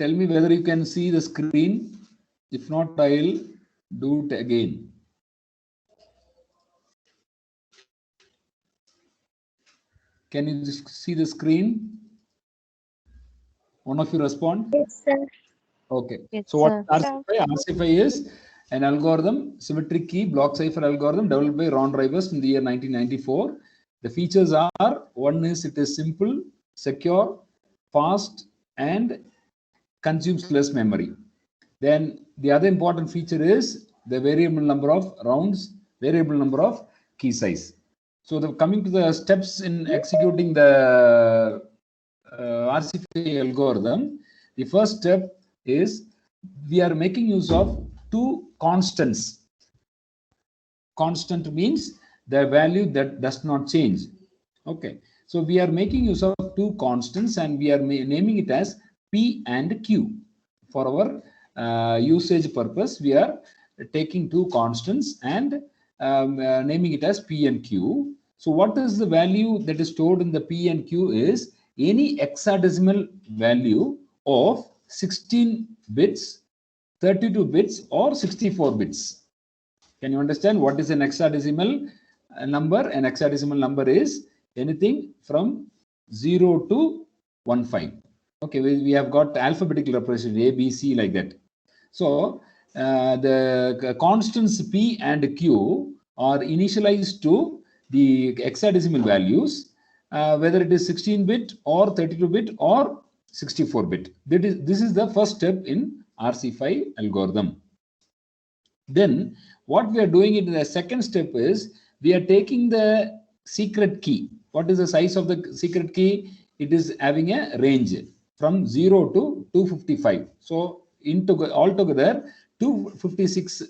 tell me whether you can see the screen. If not, I'll do it again. Can you just see the screen? One of you respond. Yes, sir. Okay. Yes, So what sir. RCFI? RCFI is an algorithm, symmetric key block cipher algorithm developed by Ron Rivers in the year 1994. The features are, one is it is simple, secure, fast, and consumes less memory. Then the other important feature is the variable number of rounds, variable number of key size. So coming to the steps in executing the RCFI algorithm, the first step is we are making use of two constants. Constant means the value that does not change. Okay, so we are making use of two constants and we are naming it as P and Q. For our usage purpose, we are taking two constants and naming it as P and Q. So what is the value that is stored in the P and Q is any hexadecimal value of 16 bits, 32 bits, or 64 bits. Can you understand what is an hexadecimal number? An hexadecimal number is anything from 0 to 15. Okay, we have got alphabetical representation A, B, C like that. So the constants P and Q are initialized to the hexadecimal values, whether it is 16-bit or 32-bit or 64-bit. This is the first step in RC5 algorithm. Then what we are doing in the second step is we are taking the secret key. What is the size of the secret key? It is having a range from 0 to 255. So altogether 256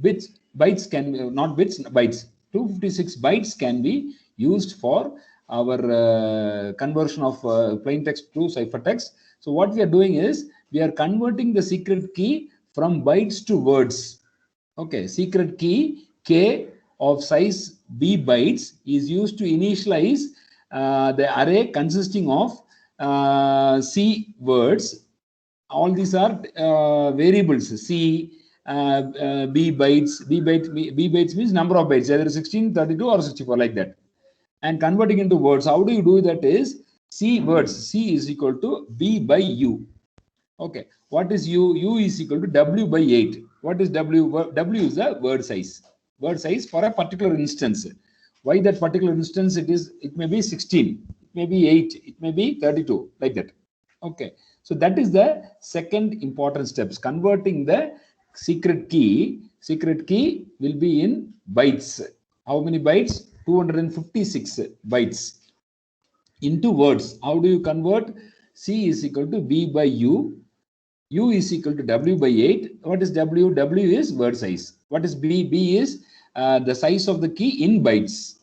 bytes can be, not bits, bytes. 256 bytes can be used for our conversion of plain text to ciphertext. So what we are doing is we are converting the secret key from bytes to words. Okay, secret key K of size B bytes is used to initialize the array consisting of C words. All these are variables. C, B bytes, B bytes means number of bytes, either 16, 32, or 64, like that. And converting into words, how do you do that is C words, C is equal to B by U. Okay, what is U? U is equal to W by 8. What is W? W is the word size. Word size for a particular instance. Why that particular instance? It may be 16, it may be 8, it may be 32, like that. Okay, so that is the second important steps. Converting the secret key. Secret key will be in bytes. How many bytes? 256 bytes into words. How do you convert? C is equal to B by U. U is equal to W by 8. What is W? W is word size. What is B? B is the size of the key in bytes.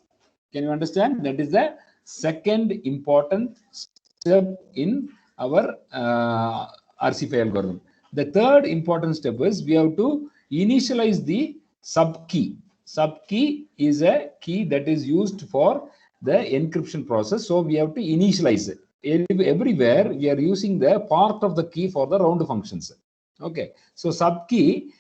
Can you understand? That is the second important step in our RC5 algorithm. The third important step is we have to initialize the sub key. Sub key is a key that is used for the encryption process. So we have to initialize it. Everywhere we are using the part of the key for the round functions. Okay, so sub key,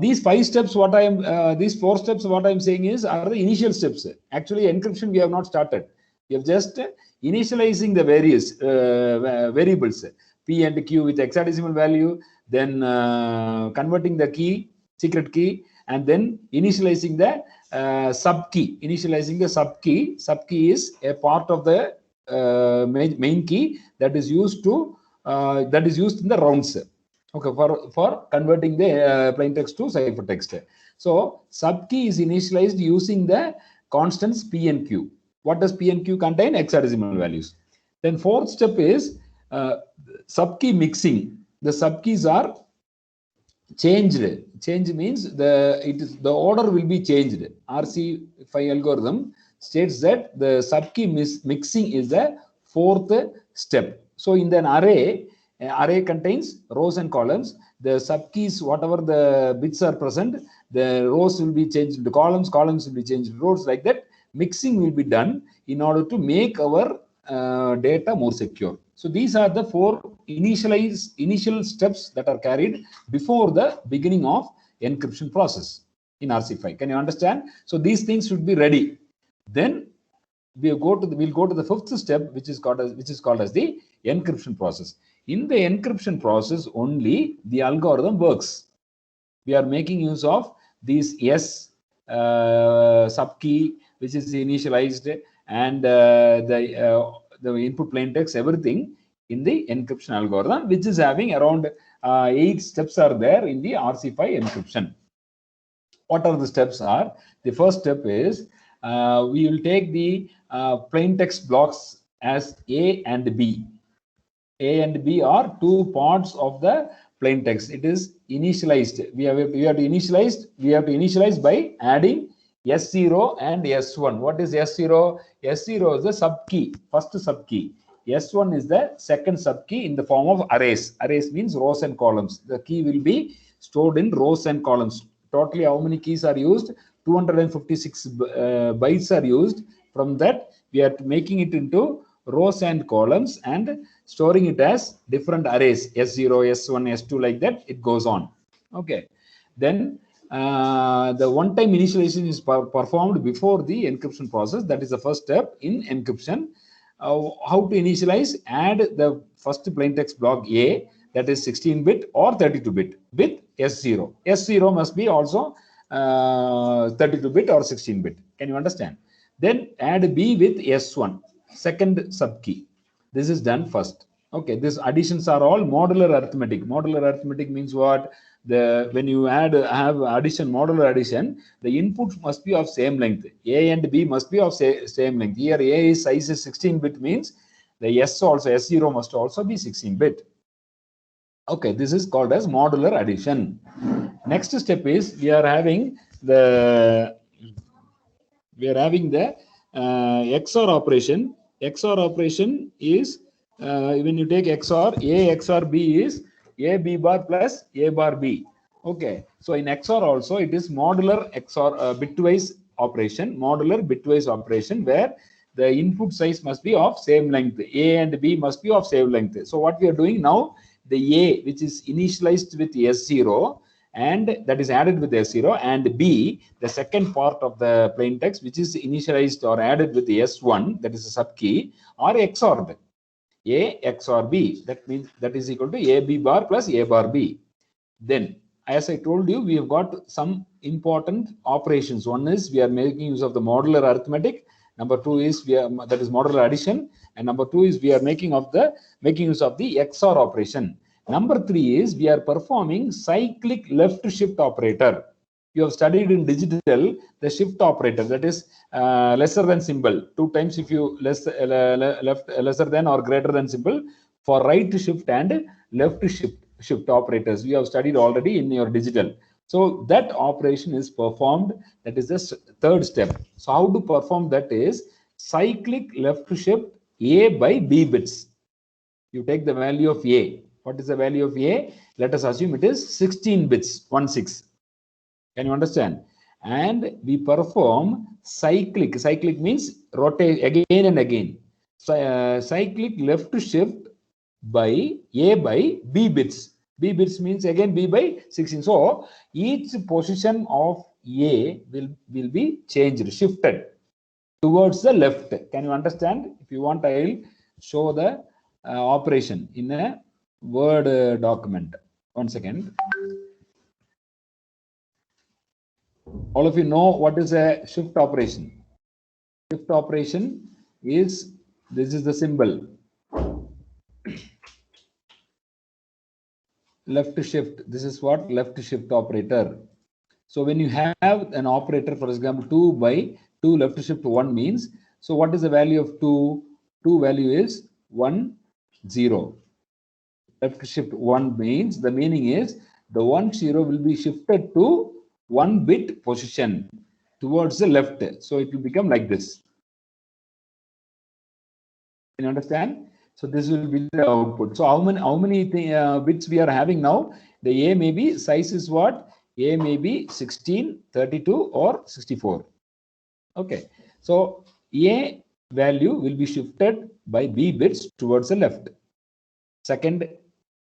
these 5 steps, what I am these 4 steps, what I am saying is are the initial steps. Actually, encryption we have not started. We have just initializing the various variables P and Q with hexadecimal value, then converting the key, secret key, and then initializing the sub key. Initializing the sub key. Sub key is a part of the main key that is used to that is used in the rounds. Okay, for converting the plain text to ciphertext. So sub key is initialized using the constants P and Q. What does P and Q contain? Hexadecimal values. Then fourth step is sub key mixing. The sub keys are changed. Change means the order will be changed. RC5 algorithm states that the sub key mixing is the fourth step. So in an array contains rows and columns. The sub keys, whatever the bits are present, the rows will be changed into columns, columns will be changed into rows, like that. Mixing will be done in order to make our data more secure. So these are the four initial steps that are carried before the beginning of encryption process in RC5. Can you understand? So these things should be ready. Then we'll go to the fifth step, which is called as the encryption process. In the encryption process, only the algorithm works. We are making use of these S sub key, which is initialized, and the input plain text, everything in the encryption algorithm, which is having around 8 steps are there in the RC5 encryption. What are the steps are? The first step is we will take the plain text blocks as A and B. A and B are two parts of the plain text. It is initialized. We have to initialize by adding S0 and S1. What is S0? S0 is the sub key, first sub key. S1 is the second sub key in the form of arrays. Arrays means rows and columns. The key will be stored in rows and columns. Totally, how many keys are used? 256 bytes are used. From that, we are making it into rows and columns and storing it as different arrays, S0, S1, S2, like that. It goes on. Okay. Then the one-time initialization is performed before the encryption process. That is the first step in encryption. How to initialize? Add the first plaintext block A, that is 16-bit or 32-bit, with S0. S0 must be also 32-bit or 16-bit. Can you understand? Then add B with S1, second sub key. This is done first. Okay, these additions are all modular arithmetic. Modular arithmetic means what? When you have addition, modular addition, the inputs must be of same length. A and B must be of same length. Here A is size is 16-bit, means the S also, S0 must also be 16-bit. Okay, this is called as modular addition. Next step is we are having the XOR operation. XOR operation is when you take XOR, A XOR B is A B bar plus A bar B. Okay, so in XOR also it is modular XOR bitwise operation, where the input size must be of same length. A and B must be of same length. So what we are doing now, the A, which is initialized with S0, and that is added with S0, and B, the second part of the plain text, which is initialized or added with S1, that is a sub key, are XORed. A XOR B, that means that is equal to A B bar plus A bar B. Then, as I told you, we have got some important operations. One is we are making use of the modular arithmetic. Number two is that is modular addition, and number two is we are making use of the XOR operation. Number three is we are performing cyclic left shift operator. You have studied in digital the shift operator, that is lesser than symbol. 2 times if you lesser than or greater than symbol for right shift and left shift operators. We have studied already in your digital. So that operation is performed. That is the third step. So how to perform that is cyclic left shift A by B bits. You take the value of A. What is the value of A? Let us assume it is 16 bits, 16. Can you understand? And we perform cyclic. Cyclic means rotate again and again. So, cyclic left shift by A by B bits. B bits means again B by 16. So each position of A will be changed, shifted towards the left. Can you understand? If you want, I will show the operation in a Word document. 1 second. All of you know what is a shift operation. Shift operation is, this is the symbol. Left shift. This is what left shift operator. So when you have an operator, for example, 2 by 2 left shift 1 means, so what is the value of 2? 2 value is 1, 0. Left shift 1 means, the meaning is the 1, 0 will be shifted to 1 bit position towards the left. So it will become like this. Can you understand? So this will be the output. So how many bits we are having now? The A may be, size is what? A may be 16, 32 or 64. Okay. So A value will be shifted by B bits towards the left. Second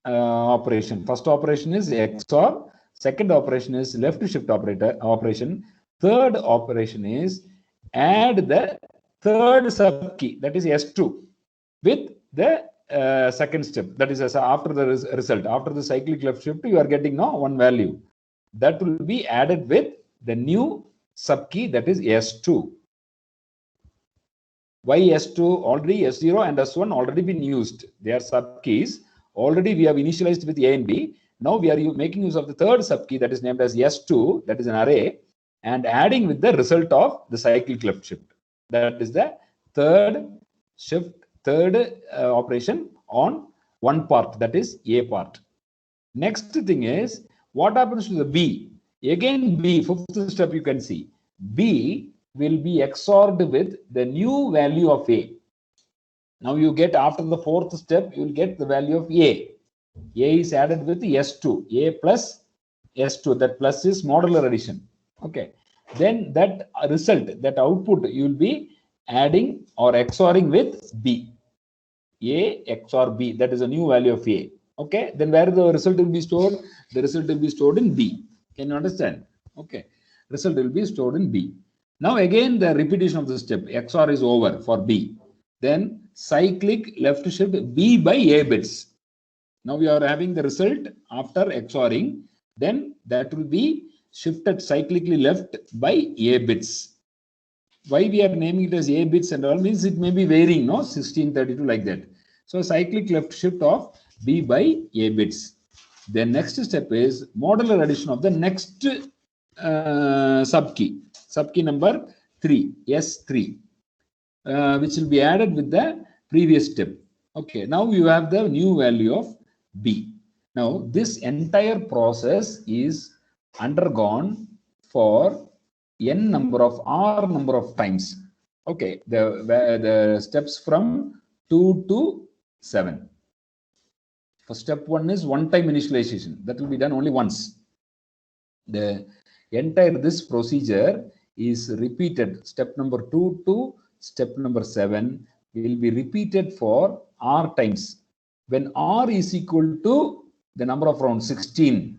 operation. First operation is XOR. Second operation is left shift operation. Third operation is add the third subkey, that is S2, with the second step, that is after the result. After the cyclic left shift, you are getting now one value that will be added with the new subkey, that is S2. Why S2? Already S0 and S1 already been used. They are subkeys. Already we have initialized with A and B. Now we are making use of the third subkey, that is named as S2, that is an array, and adding with the result of the cyclic left shift. That is the third operation on one part, that is A part. Next thing is, what happens to the B? Again B, fifth step you can see. B will be XORed with the new value of A. Now you get, after the fourth step, you will get the value of A. A is added with S2, A plus S2, that plus is modular addition. Okay. Then that result, that output, you will be adding or XORing with B. A XOR B, that is a new value of A. Okay. Then where the result will be stored? The result will be stored in B. Can you understand? Okay. Result will be stored in B. Now again the repetition of the step. XOR is over for B. Then cyclic left shift B by A bits. Now we are having the result after XORing. Then that will be shifted cyclically left by A bits. Why we are naming it as A bits and all means it may be varying, no? 1632 like that. So cyclic left shift of B by A bits. Then next step is modular addition of the next subkey. Subkey number 3, S3, which will be added with the previous step. Okay, now you have the new value of B. Now this entire process is undergone for n number of R number of times. Okay, the steps from 2 to 7. For step 1 is one-time initialization. That will be done only once. The entire this procedure is repeated. Step number 2 to step number 7 will be repeated for R times. When R is equal to the number of rounds 16,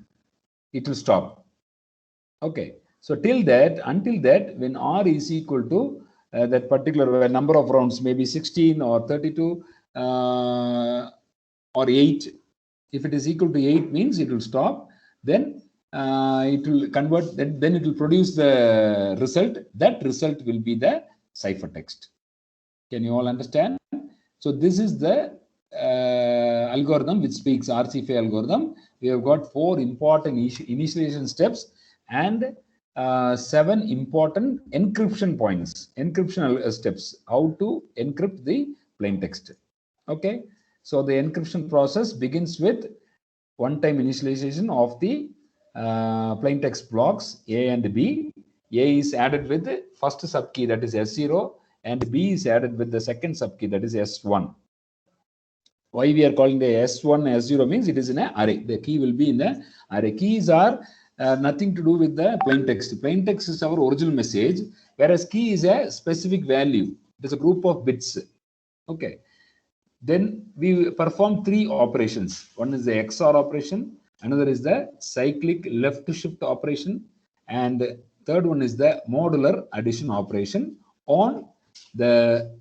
it will stop. Okay. So till that, until that, when R is equal to that particular number of rounds, maybe 16 or 32 or 8. If it is equal to 8 means it will stop. Then it will convert, then it will produce the result. That result will be the ciphertext. Can you all understand? So this is the algorithm which speaks RC5 algorithm. We have got 4 important initialization steps and 7 important encryption points, encryption steps, how to encrypt the plain text. Okay. So the encryption process begins with one-time initialization of the plain text blocks A and B. A is added with the first subkey, that is S0, and B is added with the second subkey, that is S1. Why we are calling the S1 S0 means it is in an array. The key will be in the array. Keys are nothing to do with the plain text. Plain text is our original message, whereas key is a specific value. It is a group of bits. Okay. Then we perform 3 operations. One is the XOR operation, another is the cyclic left shift operation, and third one is the modular addition operation on the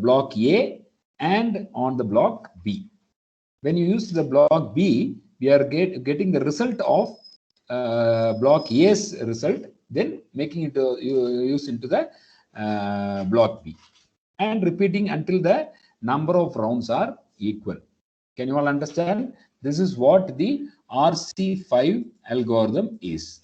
block A and on the block B. When you use the block B, we are getting the result of block A's result, then making it use into the block B and repeating until the number of rounds are equal. Can you all understand? This is what the RC5 algorithm is.